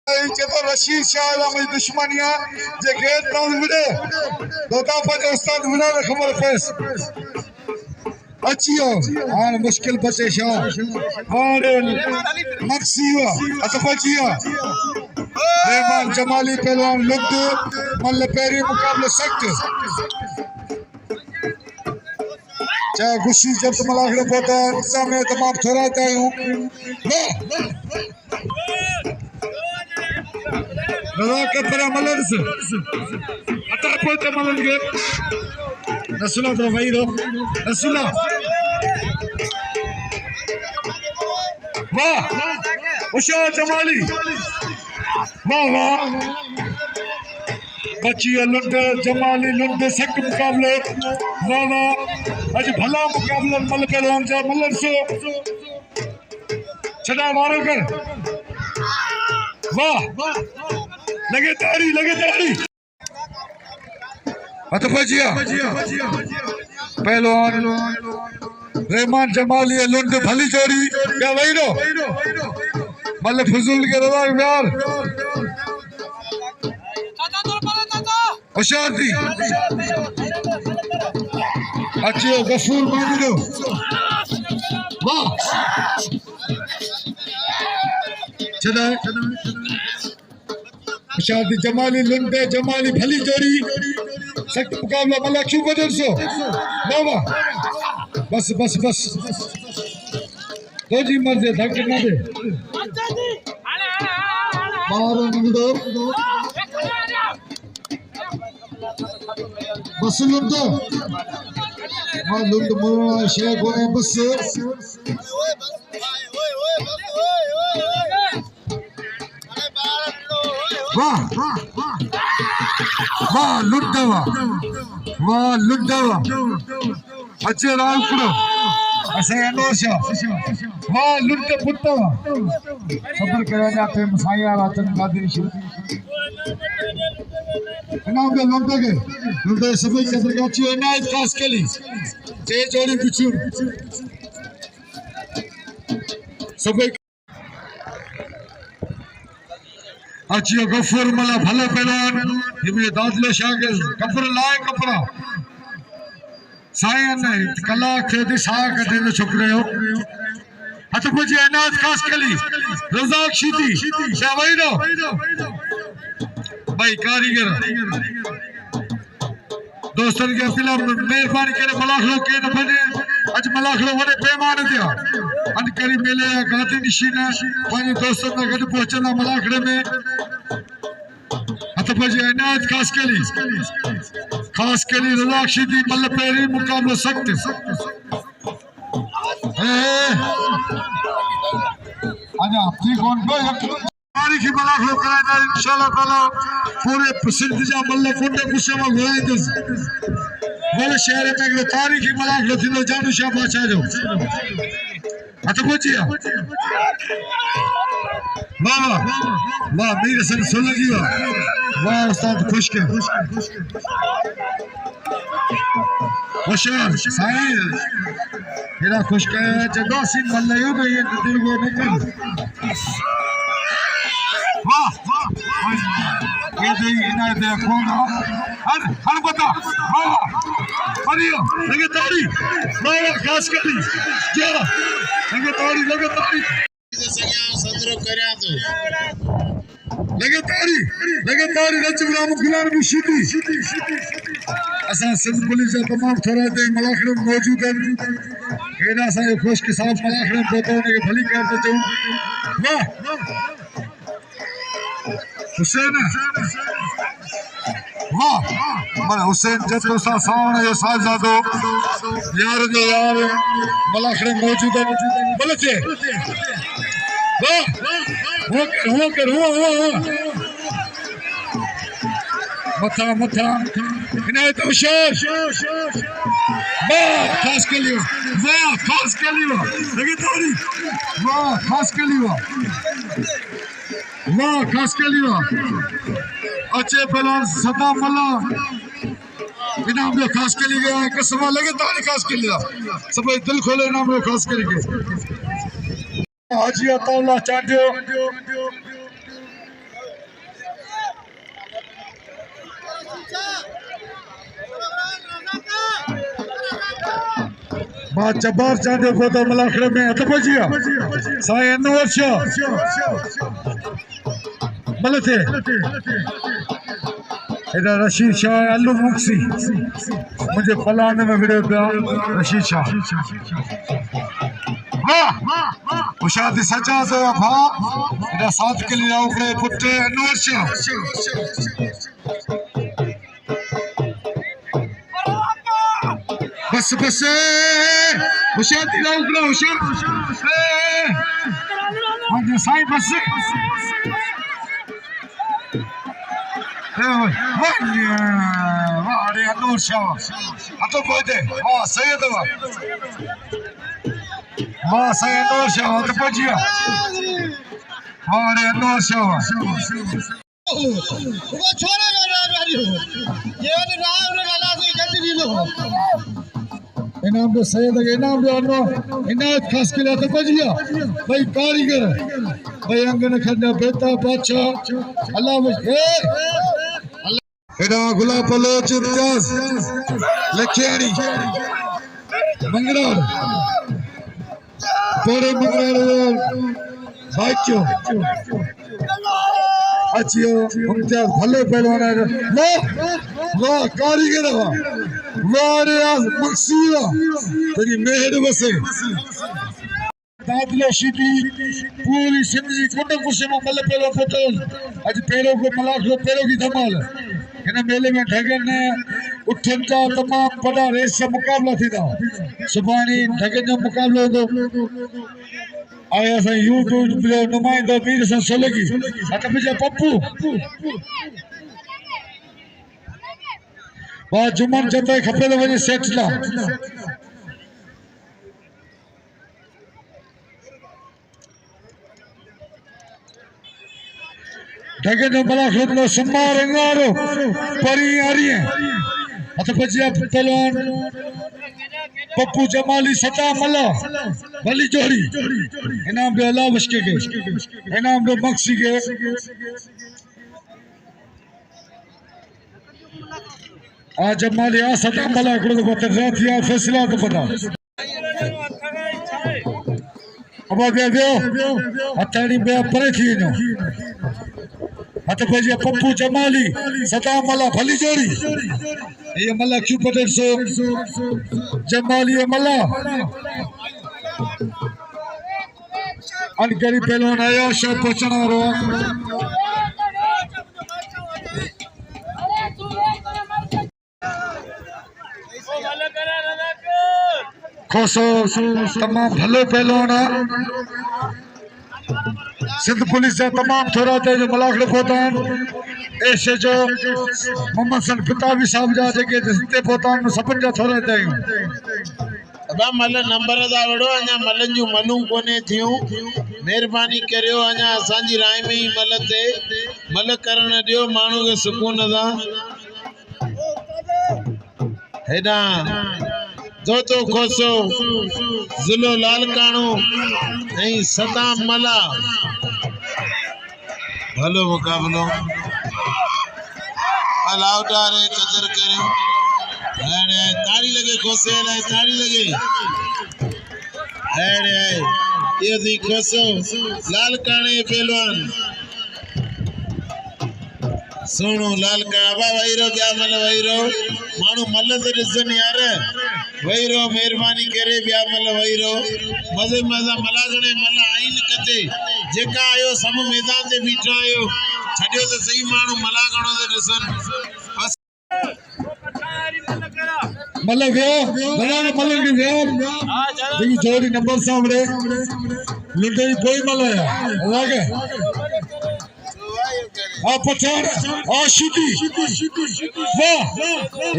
चेतो रशीद शाह मुझे दुश्मनिया जे get now विडे दोता पर उस्ताद विना खबर पेश अचियो हां मुश्किल बचे शाह और मक्सियो अतफजिया रहमान जमाली पहलवान लुद्द मल्ल पेरी मुकाबले सख्त चाहे गुस्सी जब मलाखड़े पोता इंतजाम में तमाम थोड़ा हूँ रजा कपड़ा मलन से अता पोते मलन के रसूला तो वही दो रसूला वाह उषा जमाली वाह वाह बची लुंड जमाली लुंड सख्त मुकाबले वाह वाह आज भला मुकाबला मल पहलवान जा मलन से छड़ा मारो कर वाह लगे तारी अतफजिया पहलवान रहमान जमाली लुंड भली जोड़ी क्या वही रो मल फजूल के रजा प्यार शांति अच्छे गफूर मांगो वाह चला शांति जमाली लुंडे जमाली भली जोड़ी सख्त मुकाबला मला क्यों बदल सो बाबा बस बस बस तो जी मर्जी धक्के ना दे बाहर निकलो बस लुंडो मां लुंड मोरा शेख होए बस वाह वाह लुंडवा अच्छे राव करो ऐसे अनोशा वाह लुंड पुत्तवा खबर करा जाते मसाया रातन कादरी शु नाम के लुंड सभी कदर का ची इनायत खास कली जे जोड़ी पिछु सभी अच्छी गफूर मला भले पहलवान ये दादले शाह के कपड़ा लाए कपड़ा सायन ने कला के दिशा के दिन छुकरे हो हत मुझे इनायत खास कली रजाक शीती शाबाई दो भाई कारीगर दोस्तन के फिल्म मेहरबानी करे मलाखलो के न बने आज मलाखलो वने पैमाने दिया अन करी मेले गाती निशीना पानी दोस्तन ने गड पहुंचना मलाखड़े में अतफजी इनायत खास कली रजाक शीदी मल्ल पेरी मुकाबला सख्त आजा ठीक कौन को तारीखी मलाखलो कराएगा इंशाल्लाह ताला पूरे सिंध जा मल्ल कुंडे कुशमा गोएंदस बोले शहर में एक तारीखी मलाखलो थी जानू शाह बादशाह जो अतफजिया वाह वाह मेरे सन सुन लगी वाह उस्ताद खुश के होशियार साहिल मेरा खुश के जगह सिंह मल्ल यो भाई ये दिल को निकल वाह ये दे इनायत कौन हर बता वाह अरियो लगे तारी वाह खास करी जा लगे तारी लगे तारी रचग्राम गुलाम मुशीदी असा सिंध पुलिस जा तमाम थोड़ा दे मलाखड़े मौजूद है एना सा खुश के साथ मलाखड़े बोतो ने भली कर दे वाह हुसैन वाह मन हुसैन जतो सा सावण जो साजादो यार दे यार मलाखड़े मौजूद है बोले थे वाह हो कर मथा इनायत होशियार वाह खास के लिए लगे तारी वाह खास के लिए अच्छे पहलवान सदा मल्ला इनाम जो खास के लिए गया कसम लगे तारी खास के लिए सब दिल खोले इनाम जो खास के लिए हाजी अताउल्लाह चाटियो मां जब्बार चांदे पोता मलाखड़े में हथ पजिया साईं अनवर शाह मलथे इधर रशीद शाह अल्लू मुक्सी मुझे फलाने में वीडियो था रशीद शाह वाह उशाद सजा से भा इधर साथ के लिए ऊपर पुत्र अनवर शाह बस बस उशाद ऊपर उशाद मुझे साईं बस वाह अरे अनवर शाह अतो पहुंचे वाह सही है वाह सही अनवर शाह अतो पहुंचिया वाह अरे अनवर शाह वो छोरा ये राव ने गाला से गंदी लो इनाम दे सैयद इनाम दे अनो इनायत खास के लिए अतो पहुंचिया भाई कारीगर भाई अंगन खन्ना बेटा बादशाह अल्लाह एडा गुलाब बलोच इम्तियाज लखियाड़ी मंगरार तोरे मंगरार भाईचो अच्छियो इम्तियाज भले पहलवान है वाह वाह कारीगर वाह रे मक्सीवा तेरी मेहर बसे दादले शीदी पूरी सिंधी कुंड कुशे में मल पहलो पटल आज पैरों को मलाख लो पैरों की धमाल इन मेले में ढगन ने उठन का तमाम बड़ा रेस का मुकाबला थी था सुभानी ढगन जो मुकाबला तो आया सा यूट्यूब पे नुमाइंदो मीर सा सोलगी अट मुझे पप्पू वाह जुमन जते खपे तो वने सेट ला ढगे जो बला खिलो सुमार अंगारो परी आ रही है अत बजिया पहलवान पप्पू जमाली सता मला भली जोड़ी इनाम दे अला बशके के इनाम दे मक्सी के आ जमाली आ सता मला को बत रातिया फैसला तो पता अब दे हथाड़ी बे परे थी नो हथ भजिया पप्पू जमाली सदा मला भली जोड़ी ये मला क्यों पटेल सो जमाली मला अनकरी पहलवान आया शायद पहुंचना रो खोसो तमाम भलो पहलवान सिंध पुलिस से तमाम थोड़ा थे जो मलाखड़े पोतान ऐसे जो मोहम्मद सन फिताबी साहब जा जेके जिते पोतान सबन जा थोड़ा थे अबा मल नंबर दा वड़ो अना मलन जो मनू कोने थियो मेहरबानी करियो अना असांजी राय में ही मल ते मल करण दियो मानू के सुकून दा हेडा दो तो खोसो जुलो लाल काणो नहीं सदा मला भलो मुकाबलो अलाउडारे कदर करो अरे ताड़ी लगे खोसे ला ताड़ी लगे अरे ये दी खोसो लाल काणे पहलवान सोनो लाल का अबा वहीरो क्या मल वहीरो मानू मल ते दिसन यार वहीरो मेहरबानी करे बिया मल वहीरो मजे मजा मलागणे मल आइन कते जेका आयो सब मैदान ते बीठा आयो छडियो तो सही मानू मलागणो ते दिसन बस मल गयो बड़ा मल गयो जी जोड़ी नंबर सामने लुंडे कोई मल आया लागे आ पठान आ शिदी वाह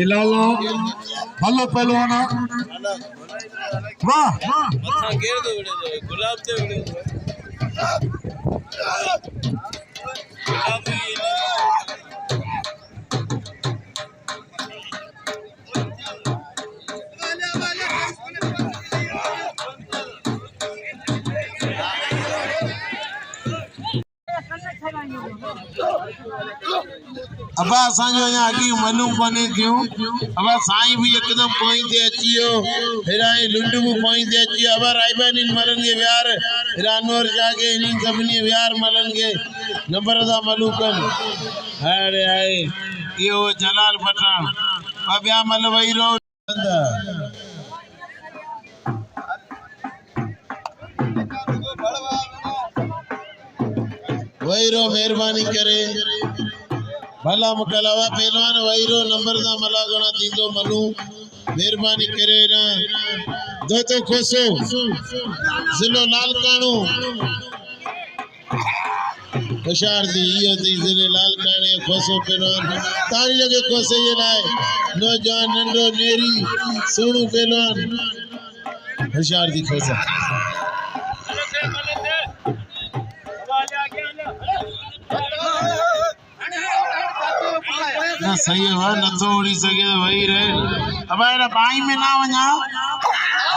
इलाला भलो पहलवाना वाह घेर दो गुलाब दे अबा असांजो यहाँ अॻी मालूम कोन्हे क्यों अबा साईं भी एकदम पोई ते अची वियो हेराई लुंड भी पोई ते अची वियो अबा राइबानी मलन के व्यार रानवर जाके इन सभिनी व्यार मलन के नंबर दा मलूकन अरे आए यो जलाल पठान अबिया मल वही रो वही रो मेहरबानी करे भला मुकलावा पहलवान वहीरो नंबर दा मलागणा दींदो मलू मेहरबानी करे ना दो तो खोसो जिलो लालकाणू होशियार दी इयो दी जिले लालकाणे खोसो पहलवान तारी लगे खोसे ये लाए नौजवान नंडो नेरी सोनू पहलवान होशियार दी खोसा ना सही है न तो उड़ी सके तो वही रहे अब एड़ा पाई में ना वना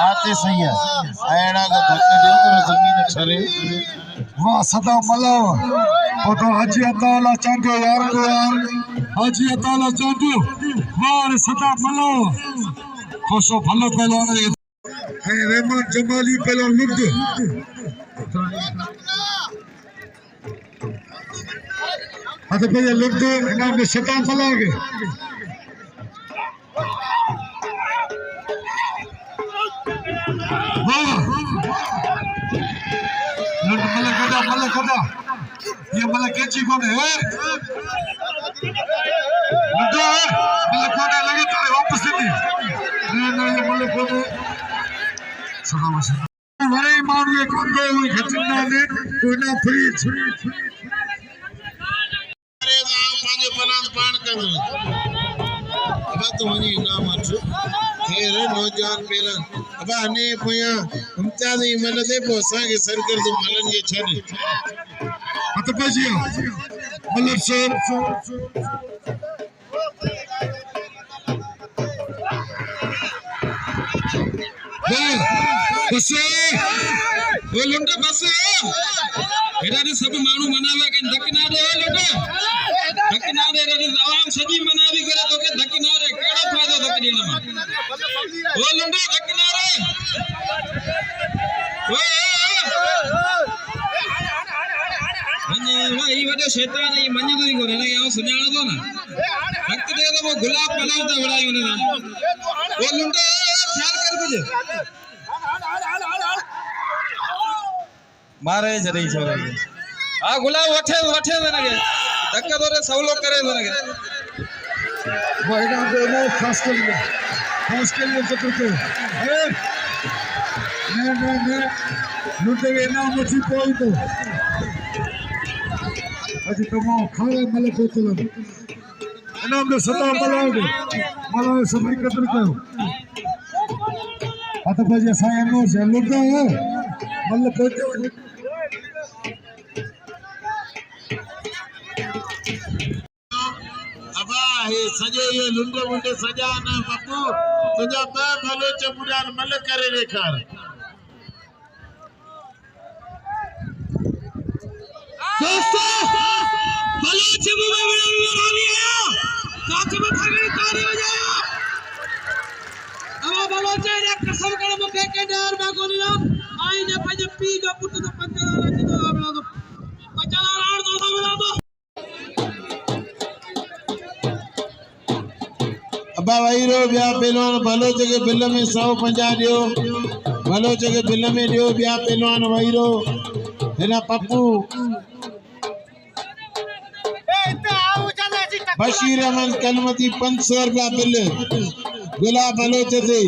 आते सही है एड़ा को धक्का दे तो जमीन छरे वाह सदा मलो ओ तो हाजी अताला चांदो यार को यार हाजी अताला चांदो वाह सदा मलो खोसो भलो पहलवान है रहमान जमाली पहलवान लुक तो भैया लोग तो इनाम में शतान मलागे वाह लुट मलक खड़ा ये मलक कैची कौन है लुटो मलक कोने लगे तो वापस नहीं ये मलक कोने सदा मशहूर वरे मारू कौन गो खतना ने तो ना फ्री पांजे पलान पान कर अब तो वनी नाम अच खेर नौजवान पहलवान अब अने पोया इम्तियाज ही मल दे पो असा के सरकर तो मलन के छन मत पजिया मलब सर बस वो लंडा बस एडा ने सब मानू मनावा के धक ना दे लंडा धक ना दे रे आवाम सदी मनावी करे तो के धक ना रे केड़ा फायदा धक देना में ओ लंडा धक ना रे ओ मने भाई वडे शैतान ये मन्नी तो को रे या सुनाणो तो ना धक दे तो वो गुलाब बनावता वड़ायो ने ओ लंडा ख्याल कर बुझे मारे जरी छोरे आ गुलाब वठे नगे धक्का तोरे सब लोग करे नगे वहीना पे नो खास के लिए चक्कर के ने लुटे के ना मुझी कोई तो अजी तमाम खारे मले को चलो इनाम में सदा मलाओगे मलाओ सबरी कत्ल करो आता बजे साया नो से लुटा है मल को हे सजे ये लुंडे मुंडे सजा ना पप्पू तुझा बे भलो चपुडार मल करे रेखार दोस्तों भलो चपू में लड़ानी आया काच में थगड़ी तारी हो जाएगा अब भलो चेहरे कसम कर मुके के डर में कोनी ना आई ने पज पी जो पुट तो पंचला रखी तो बना दो पंचला राण दो बना दो अबा वही रो बिया पहलवान भलो जगह बिल में 150 दियो भलो जगह बिल में दियो बिया पहलवान वही रो हेना पप्पू बशीर अहमद कलमती 500 रुपया बिल गुलाब भलो चते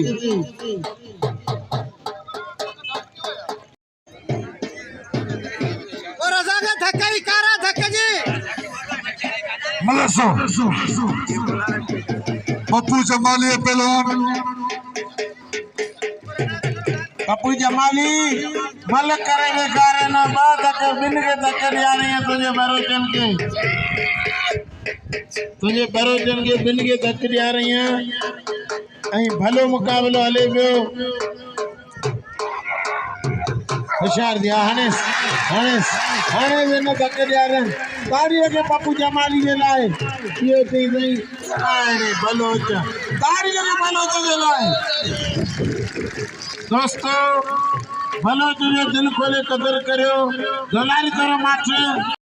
और अजागा धक्का ही कारा धक्का जी मलसो पप्पू जमाली पहलवान पप्पू जमाली मल करे बेकार ना बात के बिन के धक्के यानी है तुझे बरोजन के बिन के धक्के आ रही हैं भलो मुकाबलो हले पियो होशियार दिया हनेस हनेस हने वेनो धक्के दिया रे तारीअ खे पप्पू जमाली जे लाइ इहो चई सही अरे बलोच तारीअ खे बलोच जे लाइ दोस्तों बलोच जो दिल खोले कदर करियो दलाली करो माथे